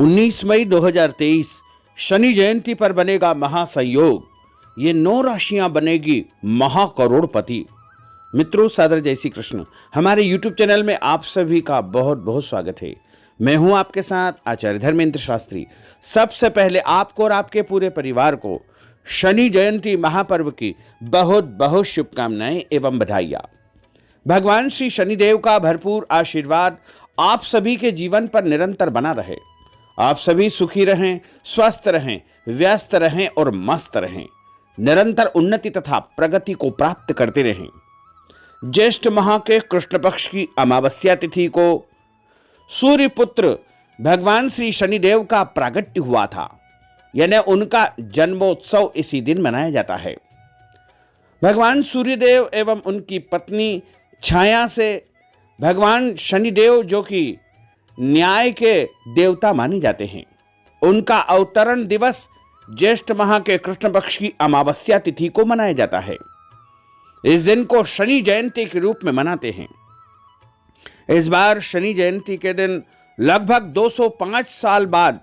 19 मई 2023 शनि जयंती पर बनेगा महासंयोग। ये 9 राशियां बनेगी महाकरोड़पति। मित्रों, सादर जय श्री कृष्ण। हमारे YouTube चैनल में आप सभी का बहुत बहुत स्वागत है। मैं हूं आपके साथ आचार्य धर्मेंद्र शास्त्री। सबसे पहले आपको और आपके पूरे परिवार को शनि जयंती महापर्व की बहुत बहुत शुभकामनाएं एवं बधाइयां। भगवान श्री शनिदेव का भरपूर आशीर्वाद आप सभी के जीवन पर निरंतर बना रहे। आप सभी सुखी रहें, स्वस्थ रहें, व्यस्त रहें और मस्त रहें। निरंतर उन्नति तथा प्रगति को प्राप्त करते रहें। ज्येष्ठ माह के कृष्ण पक्ष की अमावस्या तिथि को सूर्य पुत्र भगवान श्री शनिदेव का प्रागट्य हुआ था, यानी उनका जन्मोत्सव इसी दिन मनाया जाता है। भगवान सूर्यदेव एवं उनकी पत्नी छाया से भगवान शनिदेव, जो कि न्याय के देवता माने जाते हैं, उनका अवतरण दिवस ज्येष्ठ माह के कृष्ण पक्ष की अमावस्या तिथि को मनाया जाता है। इस दिन को शनि जयंती के रूप में मनाते हैं। इस बार शनि जयंती के दिन लगभग 205 साल बाद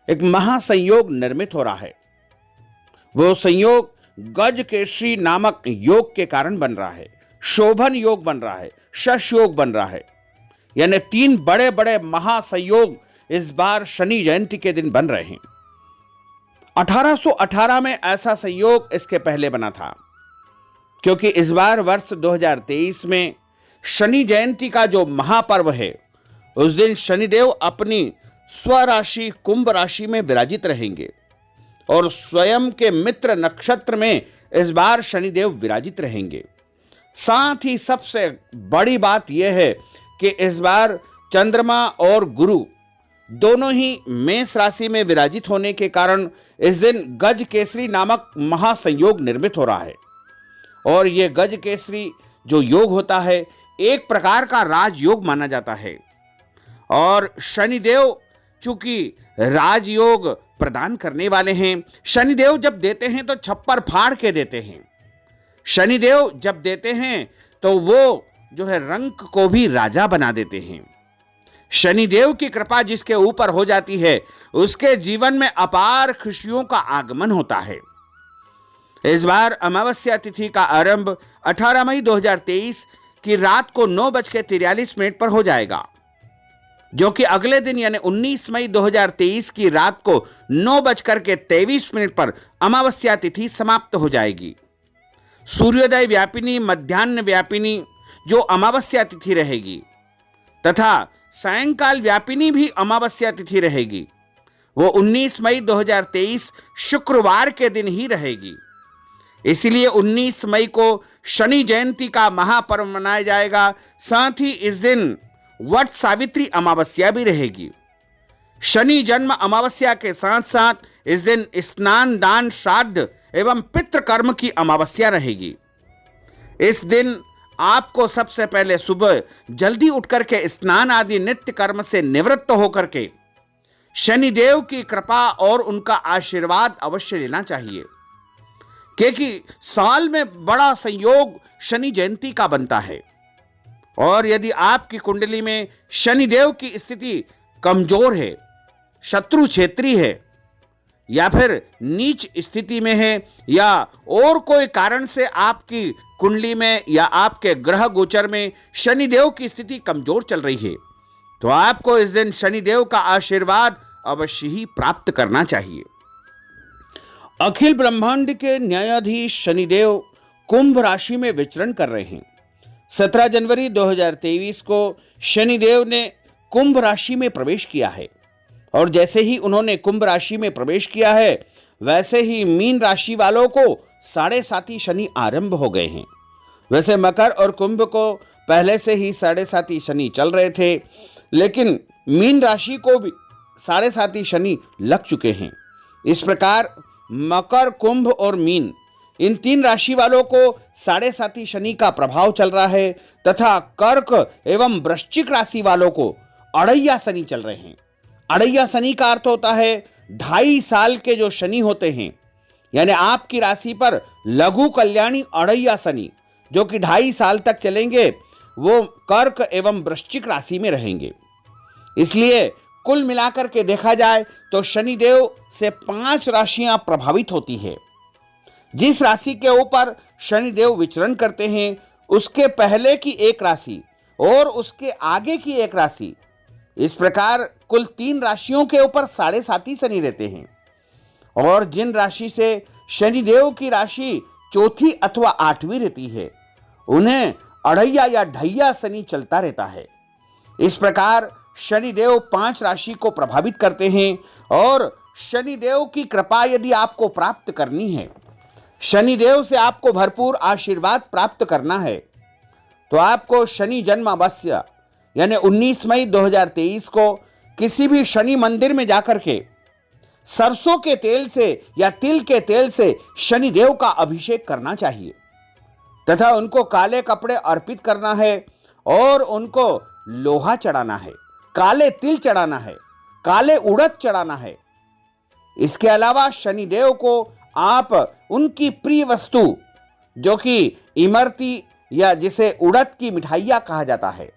एक महासंयोग निर्मित हो रहा है। वो संयोग गज केसरी नामक योग के कारण बन रहा है। शोभन योग बन रहा है, शश योग बन रहा है, यानी 3 बड़े बड़े महासंयोग इस बार शनि जयंती के दिन बन रहे हैं। 1818 में ऐसा संयोग इसके पहले बना था, क्योंकि इस बार वर्ष 2023 में शनि जयंती का जो महापर्व है, उस दिन शनिदेव अपनी स्वराशि कुंभ राशि में विराजित रहेंगे और स्वयं के मित्र नक्षत्र में इस बार शनिदेव विराजित रहेंगे। साथ ही सबसे बड़ी बात यह है कि इस बार चंद्रमा और गुरु दोनों ही मेष राशि में विराजित होने के कारण इस दिन गज केसरी नामक महासंयोग निर्मित हो रहा है। और यह गज केसरी जो योग होता है, एक प्रकार का राजयोग माना जाता है। और शनिदेव चूंकि राजयोग प्रदान करने वाले हैं, शनिदेव जब देते हैं तो छप्पर फाड़ के देते हैं। शनिदेव जब देते हैं तो वो जो है रंक को भी राजा बना देते हैं। शनिदेव की कृपा जिसके ऊपर हो जाती है, उसके जीवन में अपार खुशियों का आगमन होता है। इस बार अमावस्या तिथि का आरंभ 18 मई 2023 की रात को 9:43 पर हो जाएगा, जो कि अगले दिन यानी 19 मई 2023 की रात को 9:23 पर अमावस्या तिथि समाप्त हो जाएगी। सूर्योदय व्यापिनी, मध्याह्न व्यापिनी जो अमावस्या तिथि रहेगी, तथा सायंकाल व्यापिनी भी अमावस्या तिथि रहेगी, वो 19 मई 2023 शुक्रवार के दिन ही रहेगी। इसलिए 19 मई को शनि जयंती का महापर्व मनाया जाएगा। साथ ही इस दिन वट सावित्री अमावस्या भी रहेगी। शनि जन्म अमावस्या के साथ साथ इस दिन स्नान, दान, श्राद्ध एवं पितृकर्म की अमावस्या रहेगी। इस दिन आपको सबसे पहले सुबह जल्दी उठकर के स्नान आदि नित्य कर्म से निवृत्त होकर के शनिदेव की कृपा और उनका आशीर्वाद अवश्य लेना चाहिए, क्योंकि साल में बड़ा संयोग शनि जयंती का बनता है। और यदि आपकी कुंडली में शनिदेव की स्थिति कमजोर है, शत्रु क्षेत्री है, या फिर नीच स्थिति में है, या और कोई कारण से आपकी कुंडली में या आपके ग्रह गोचर में शनिदेव की स्थिति कमजोर चल रही है, तो आपको इस दिन शनिदेव का आशीर्वाद अवश्य ही प्राप्त करना चाहिए। अखिल ब्रह्मांड के न्यायाधीश शनिदेव कुंभ राशि में विचरण कर रहे हैं। 17 जनवरी 2023 को शनिदेव ने कुंभ राशि में प्रवेश किया है, और जैसे ही उन्होंने कुंभ राशि में प्रवेश किया है, वैसे ही मीन राशि वालों को 7.5 शनि आरंभ हो गए हैं। वैसे मकर और कुंभ को पहले से ही 7.5 शनि चल रहे थे, लेकिन मीन राशि को भी 7.5 शनि लग चुके हैं। इस प्रकार मकर, कुंभ और मीन, इन 3 राशि वालों को 7.5 शनि का प्रभाव चल रहा है, तथा कर्क एवं वृश्चिक राशि वालों को अड़ैया शनि चल रहे हैं। अड़ैया शनि का अर्थ होता है 2.5 साल के जो शनि होते हैं, यानी आपकी राशि पर लघु कल्याणी अड़ैया शनि जो कि 2.5 साल तक चलेंगे, वो कर्क एवं वृश्चिक राशि में रहेंगे। इसलिए कुल मिलाकर के देखा जाए तो शनिदेव से 5 राशियां प्रभावित होती है। जिस राशि के ऊपर शनिदेव विचरण करते हैं उसके पहले की एक राशि और उसके आगे की एक राशि, इस प्रकार कुल 3 राशियों के ऊपर 7.5 शनि रहते हैं। और जिन राशि से शनिदेव की राशि चौथी अथवा 8वीं रहती है उन्हें अढ़ैया या ढैया शनि चलता रहता है। इस प्रकार शनिदेव 5 राशि को प्रभावित करते हैं। और शनिदेव की कृपा यदि आपको प्राप्त करनी है, शनिदेव से आपको भरपूर आशीर्वाद प्राप्त करना है, तो आपको शनि जन्म अमावस्या यानी 19 मई 2023 को किसी भी शनि मंदिर में जाकर के सरसों के तेल से या तिल के तेल से शनिदेव का अभिषेक करना चाहिए तथा उनको काले कपड़े अर्पित करना है और उनको लोहा चढ़ाना है, काले तिल चढ़ाना है, काले उड़द चढ़ाना है। इसके अलावा शनिदेव को आप उनकी प्रिय वस्तु जो कि इमरती या जिसे उड़द की मिठाइयाँ कहा जाता है,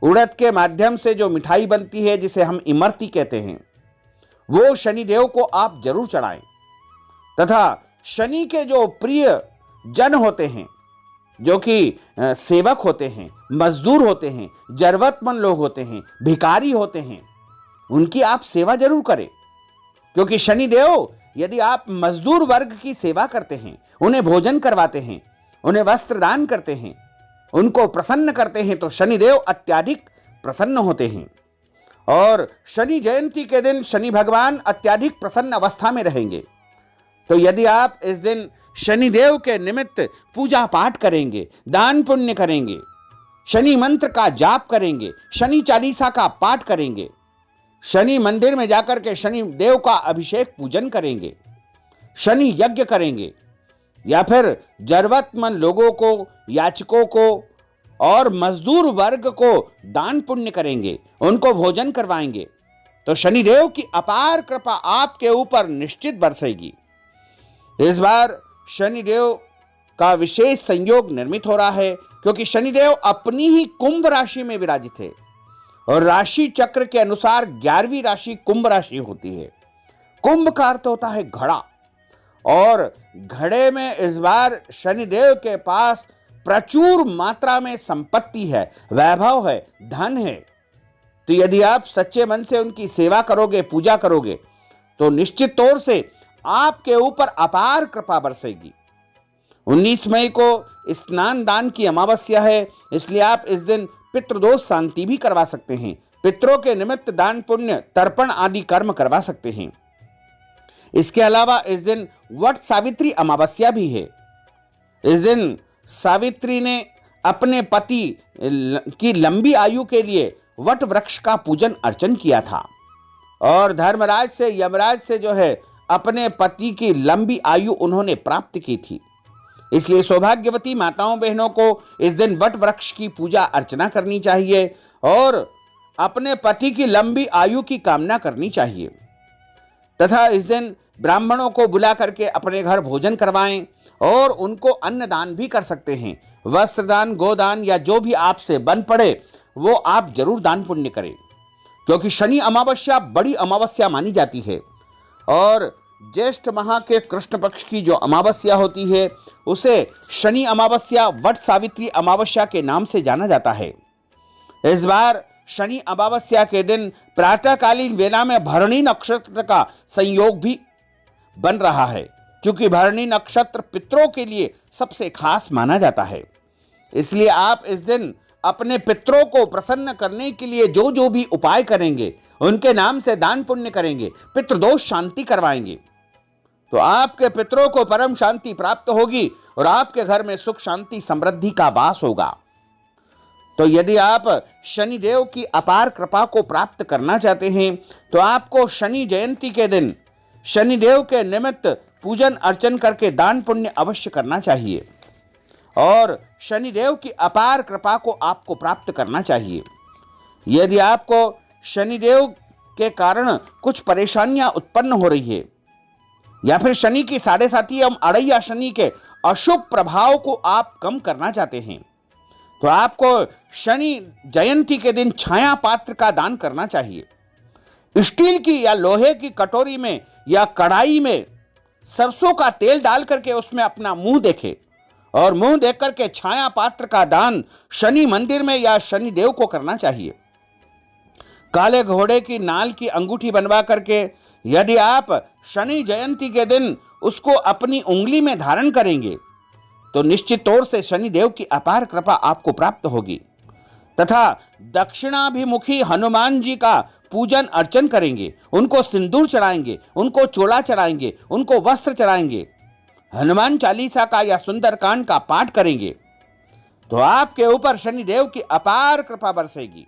उड़द के माध्यम से जो मिठाई बनती है जिसे हम इमरती कहते हैं, वो शनिदेव को आप जरूर चढ़ाएं। तथा शनि के जो प्रिय जन होते हैं, जो कि सेवक होते हैं, मजदूर होते हैं, जरूरतमंद लोग होते हैं, भिखारी होते हैं, उनकी आप सेवा जरूर करें। क्योंकि शनिदेव यदि आप मजदूर वर्ग की सेवा करते हैं, उन्हें भोजन करवाते हैं, उन्हें वस्त्र दान करते हैं, उनको प्रसन्न करते हैं, तो शनिदेव अत्यधिक प्रसन्न होते हैं। और शनि जयंती के दिन शनि भगवान अत्यधिक प्रसन्न अवस्था में रहेंगे। तो यदि आप इस दिन शनिदेव के निमित्त पूजा पाठ करेंगे, दान पुण्य करेंगे, शनि मंत्र का जाप करेंगे, शनि चालीसा का पाठ करेंगे, शनि मंदिर में जाकर के शनि देव का अभिषेक पूजन करेंगे, शनि यज्ञ करेंगे, या फिर जरूरतमंद लोगों को, याचकों को और मजदूर वर्ग को दान पुण्य करेंगे, उनको भोजन करवाएंगे, तो शनिदेव की अपार कृपा आपके ऊपर निश्चित बरसेगी। इस बार शनिदेव का विशेष संयोग निर्मित हो रहा है क्योंकि शनिदेव अपनी ही कुंभ राशि में विराजित है और राशि चक्र के अनुसार 11वीं राशि कुंभ राशि होती है। कुंभ का अर्थ होता है घड़ा, और घड़े में इस बार शनिदेव के पास प्रचुर मात्रा में संपत्ति है, वैभव है, धन है। तो यदि आप सच्चे मन से उनकी सेवा करोगे, पूजा करोगे, तो निश्चित तौर से आपके ऊपर अपार कृपा बरसेगी। 19 मई को स्नान दान की अमावस्या है, इसलिए आप इस दिन पितृदोष शांति भी करवा सकते हैं, पितरों के निमित्त दान पुण्य तर्पण आदि कर्म करवा सकते हैं। इसके अलावा इस दिन वट सावित्री अमावस्या भी है। इस दिन सावित्री ने अपने पति की लंबी आयु के लिए वट वृक्ष का पूजन अर्चन किया था और धर्मराज से, यमराज से जो है अपने पति की लंबी आयु उन्होंने प्राप्त की थी। इसलिए सौभाग्यवती माताओं बहनों को इस दिन वट वृक्ष की पूजा अर्चना करनी चाहिए और अपने पति की लंबी आयु की कामना करनी चाहिए। तथा इस दिन ब्राह्मणों को बुला करके अपने घर भोजन करवाएं और उनको अन्न दान भी कर सकते हैं। वस्त्र दान, गोदान या जो भी आपसे बन पड़े वो आप जरूर दान पुण्य करें, क्योंकि शनि अमावस्या बड़ी अमावस्या मानी जाती है और ज्येष्ठ माह के कृष्ण पक्ष की जो अमावस्या होती है उसे शनि अमावस्या, वट सावित्री अमावस्या के नाम से जाना जाता है। इस बार शनि अमावस्या के दिन प्रातःकालीन वेला में भरणी नक्षत्र का संयोग भी बन रहा है, क्योंकि भरणी नक्षत्र पितरों के लिए सबसे खास माना जाता है। इसलिए आप इस दिन अपने पितरों को प्रसन्न करने के लिए जो जो भी उपाय करेंगे, उनके नाम से दान पुण्य करेंगे, पितृदोष शांति करवाएंगे, तो आपके पितरों को परम शांति प्राप्त होगी और आपके घर में सुख शांति समृद्धि का वास होगा। तो यदि आप शनिदेव की अपार कृपा को प्राप्त करना चाहते हैं तो आपको शनि जयंती के दिन शनिदेव के निमित्त पूजन अर्चन करके दान पुण्य अवश्य करना चाहिए और शनिदेव की अपार कृपा को आपको प्राप्त करना चाहिए। यदि आपको शनिदेव के कारण कुछ परेशानियां उत्पन्न हो रही है या फिर शनि की 7.5 एवं अढ़ैया शनि के अशुभ प्रभाव को आप कम करना चाहते हैं तो आपको शनि जयंती के दिन छाया पात्र का दान करना चाहिए। स्टील की या लोहे की कटोरी में या कढ़ाई में सरसों का तेल डाल करके उसमें अपना मुंह देखे और मुंह देख करके छाया पात्र का दान शनि मंदिर में या शनि देव को करना चाहिए। काले घोड़े की नाल की अंगूठी बनवा करके यदि आप शनि जयंती के दिन उसको अपनी उंगली में धारण करेंगे तो निश्चित तौर से शनि देव की अपार कृपा आपको प्राप्त होगी। तथा दक्षिणाभिमुखी हनुमान जी का पूजन अर्चन करेंगे, उनको सिंदूर चढ़ाएंगे, उनको चोला चढ़ाएंगे, उनको वस्त्र चढ़ाएंगे, हनुमान चालीसा का या सुंदरकांड का पाठ करेंगे तो आपके ऊपर शनि देव की अपार कृपा बरसेगी।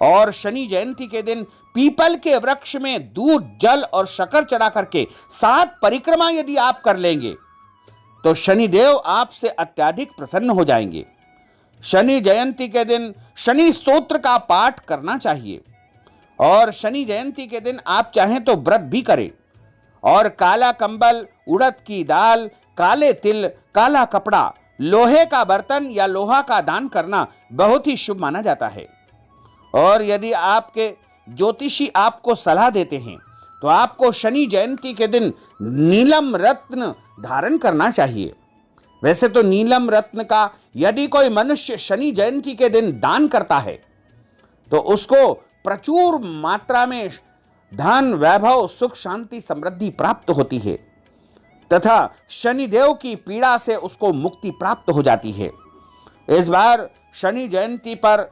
और शनि जयंती के दिन पीपल के वृक्ष में दूध, जल और शक्कर चढ़ा करके 7 परिक्रमा यदि आप कर लेंगे तो शनि देव आपसे अत्यधिक प्रसन्न हो जाएंगे। शनि जयंती के दिन शनि स्तोत्र का पाठ करना चाहिए और शनि जयंती के दिन आप चाहें तो व्रत भी करें और काला कंबल, उड़द की दाल, काले तिल, काला कपड़ा, लोहे का बर्तन या लोहा का दान करना बहुत ही शुभ माना जाता है। और यदि आपके ज्योतिषी आपको सलाह देते हैं तो आपको शनि जयंती के दिन नीलम रत्न धारण करना चाहिए। वैसे तो नीलम रत्न का यदि कोई मनुष्य शनि जयंती के दिन दान करता है तो उसको प्रचुर मात्रा में धन, वैभव, सुख, शांति, समृद्धि प्राप्त होती है तथा शनि देव की पीड़ा से उसको मुक्ति प्राप्त हो जाती है। इस बार शनि जयंती पर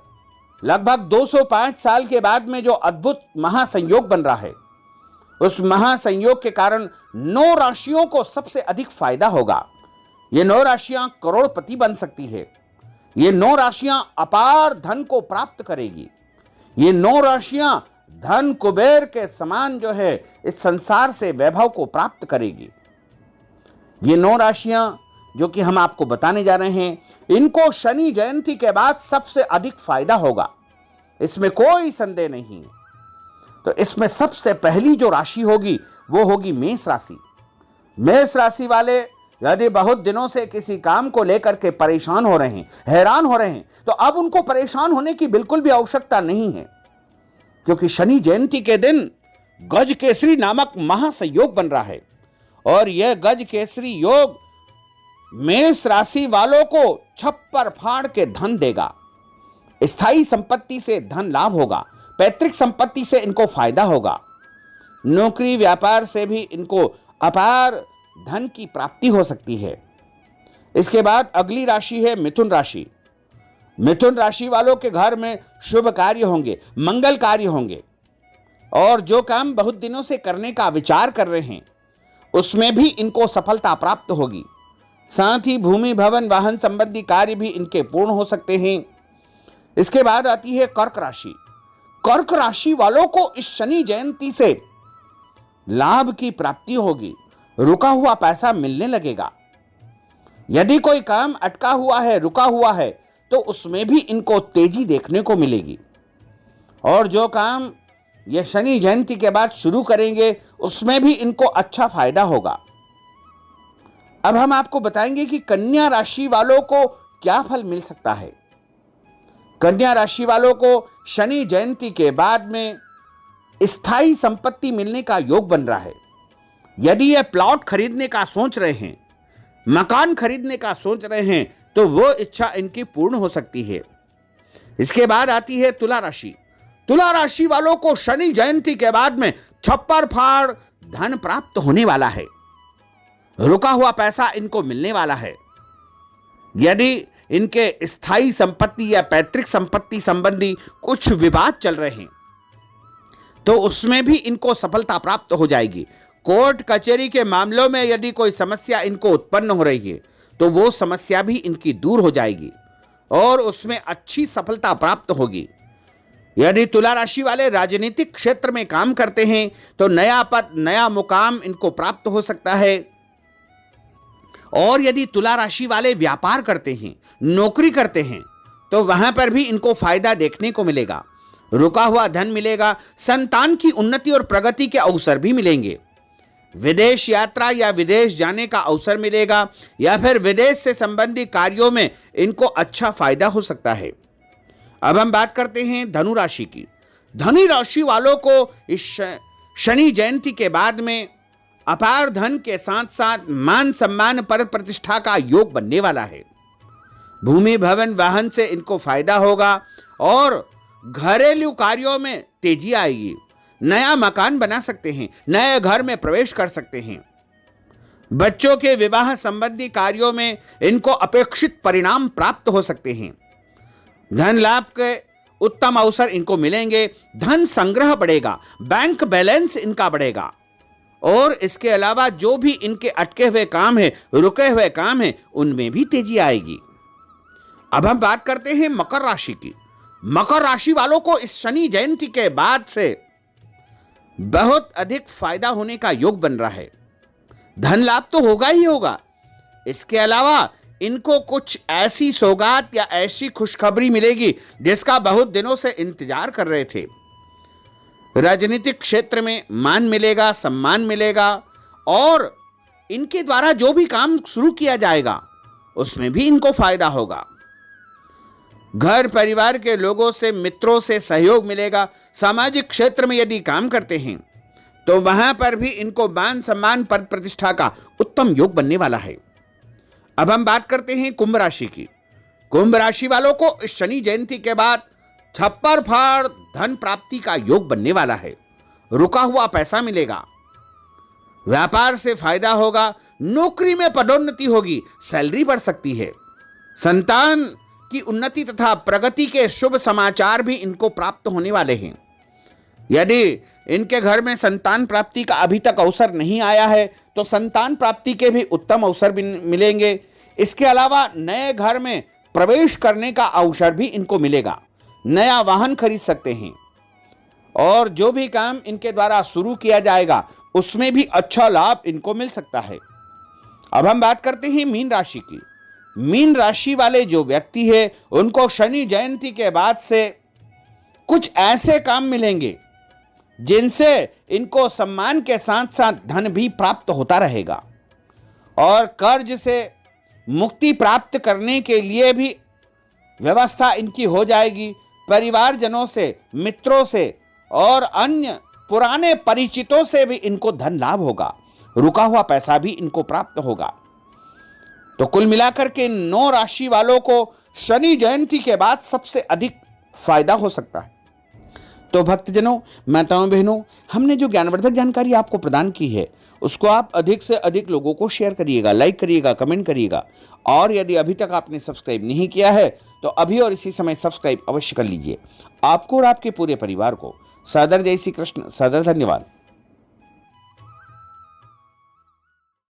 लगभग 205 साल के बाद में जो अद्भुत महासंयोग बन रहा है उस महासंयोग के कारण 9 राशियों को सबसे अधिक फायदा होगा। ये 9 राशियां करोड़पति बन सकती है। ये 9 राशियां अपार धन को प्राप्त करेगी। ये 9 राशियां धन कुबेर के समान जो है इस संसार से वैभव को प्राप्त करेगी। ये 9 राशियां जो कि हम आपको बताने जा रहे हैं इनको शनि जयंती के बाद सबसे अधिक फायदा होगा, इसमें कोई संदेह नहीं। तो इसमें सबसे पहली जो राशि होगी वो होगी मेष राशि। मेष राशि वाले यदि बहुत दिनों से किसी काम को लेकर के परेशान हो रहे हैं, हैरान हो रहे हैं तो अब उनको परेशान होने की बिल्कुल भी आवश्यकता नहीं है, क्योंकि शनि जयंती के दिन गज केसरी नामक महासंयोग बन रहा है और यह गज केसरी योग मेष राशि वालों को छप्पर फाड़ के धन देगा। स्थायी संपत्ति से धन लाभ होगा, पैतृक संपत्ति से इनको फायदा होगा, नौकरी व्यापार से भी इनको अपार धन की प्राप्ति हो सकती है। इसके बाद अगली राशि है मिथुन राशि। मिथुन राशि वालों के घर में शुभ कार्य होंगे, मंगल कार्य होंगे और जो काम बहुत दिनों से करने का विचार कर रहे हैं उसमें भी इनको सफलता प्राप्त होगी। साथ ही भूमि, भवन, वाहन संबंधी कार्य भी इनके पूर्ण हो सकते हैं। इसके बाद आती है कर्क राशि। कर्क राशि वालों को इस शनि जयंती से लाभ की प्राप्ति होगी, रुका हुआ पैसा मिलने लगेगा। यदि कोई काम अटका हुआ है, रुका हुआ है तो उसमें भी इनको तेजी देखने को मिलेगी और जो काम ये शनि जयंती के बाद शुरू करेंगे उसमें भी इनको अच्छा फायदा होगा। अब हम आपको बताएंगे कि कन्या राशि वालों को क्या फल मिल सकता है। कन्या राशि वालों को शनि जयंती के बाद में स्थायी संपत्ति मिलने का योग बन रहा है। यदि ये प्लॉट खरीदने का सोच रहे हैं, मकान खरीदने का सोच रहे हैं तो वो इच्छा इनकी पूर्ण हो सकती है। इसके बाद आती है तुला राशि। तुला राशि वालों को शनि जयंती के बाद में छप्पर फाड़ धन प्राप्त होने वाला है, रुका हुआ पैसा इनको मिलने वाला है। यदि इनके स्थायी संपत्ति या पैतृक संपत्ति संबंधी कुछ विवाद चल रहे हैं तो उसमें भी इनको सफलता प्राप्त हो जाएगी। कोर्ट कचहरी के मामलों में यदि कोई समस्या इनको उत्पन्न हो रही है तो वो समस्या भी इनकी दूर हो जाएगी और उसमें अच्छी सफलता प्राप्त होगी। यदि तुला राशि वाले राजनीतिक क्षेत्र में काम करते हैं तो नया पद, नया मुकाम इनको प्राप्त हो सकता है। और यदि तुला राशि वाले व्यापार करते हैं, नौकरी करते हैं तो वहां पर भी इनको फायदा देखने को मिलेगा, रुका हुआ धन मिलेगा, संतान की उन्नति और प्रगति के अवसर भी मिलेंगे। विदेश यात्रा या विदेश जाने का अवसर मिलेगा या फिर विदेश से संबंधित कार्यों में इनको अच्छा फायदा हो सकता है। अब हम बात करते हैं धनु राशि की। धनी राशि वालों को इस शनि जयंती के बाद में अपार धन के साथ साथ मान सम्मान पर प्रतिष्ठा का योग बनने वाला है। भूमि भवन वाहन से इनको फायदा होगा और घरेलू कार्यों में तेजी आएगी। नया मकान बना सकते हैं, नए घर में प्रवेश कर सकते हैं। बच्चों के विवाह संबंधी कार्यों में इनको अपेक्षित परिणाम प्राप्त हो सकते हैं। धन लाभ के उत्तम अवसर इनको मिलेंगे। धन संग्रह बढ़ेगा, बैंक बैलेंस इनका बढ़ेगा और इसके अलावा जो भी इनके अटके हुए काम है, रुके हुए काम है, उनमें भी तेजी आएगी। अब हम बात करते हैं मकर राशि की। मकर राशि वालों को इस शनि जयंती के बाद से बहुत अधिक फायदा होने का योग बन रहा है। धन लाभ तो होगा ही होगा, इसके अलावा इनको कुछ ऐसी सौगात या ऐसी खुशखबरी मिलेगी जिसका बहुत दिनों से इंतजार कर रहे थे। राजनीतिक क्षेत्र में मान मिलेगा, सम्मान मिलेगा और इनके द्वारा जो भी काम शुरू किया जाएगा उसमें भी इनको फायदा होगा। घर परिवार के लोगों से, मित्रों से सहयोग मिलेगा। सामाजिक क्षेत्र में यदि काम करते हैं तो वहां पर भी इनको मान सम्मान पद प्रतिष्ठा का उत्तम योग बनने वाला है। अब हम बात करते हैं कुंभ राशि की। कुंभ राशि वालों को इस शनि जयंती के बाद छप्पर फाड़ धन प्राप्ति का योग बनने वाला है। रुका हुआ पैसा मिलेगा, व्यापार से फायदा होगा, नौकरी में पदोन्नति होगी, सैलरी बढ़ सकती है। संतान की उन्नति तथा प्रगति के शुभ समाचार भी इनको प्राप्त होने वाले हैं। यदि इनके घर में संतान प्राप्ति का अभी तक अवसर नहीं आया है तो संतान प्राप्ति के भी उत्तम अवसर भी मिलेंगे। इसके अलावा नए घर में प्रवेश करने का अवसर भी इनको मिलेगा। नया वाहन खरीद सकते हैं और जो भी काम इनके द्वारा शुरू किया जाएगा उसमें भी अच्छा लाभ इनको मिल सकता है। अब हम बात करते हैं मीन राशि की। मीन राशि वाले जो व्यक्ति है उनको शनि जयंती के बाद से कुछ ऐसे काम मिलेंगे जिनसे इनको सम्मान के साथ साथ धन भी प्राप्त होता रहेगा और कर्ज से मुक्ति प्राप्त करने के लिए भी व्यवस्था इनकी हो जाएगी। परिवारजनों से, मित्रों से और अन्य पुराने परिचितों से भी इनको धन लाभ होगा। रुका हुआ पैसा भी इनको प्राप्त होगा। तो कुल मिलाकर के 9 राशि वालों को शनि जयंती के बाद सबसे अधिक फायदा हो सकता है। तो भक्तजनों, माताओं बहनों, हमने जो ज्ञानवर्धक जानकारी आपको प्रदान की है उसको आप अधिक से अधिक लोगों को शेयर करिएगा, लाइक करिएगा, कमेंट करिएगा और यदि अभी तक आपने सब्सक्राइब नहीं किया है तो अभी और इसी समय सब्सक्राइब अवश्य कर लीजिए। आपको और आपके पूरे परिवार को सादर जय श्री कृष्ण, सादर धन्यवाद।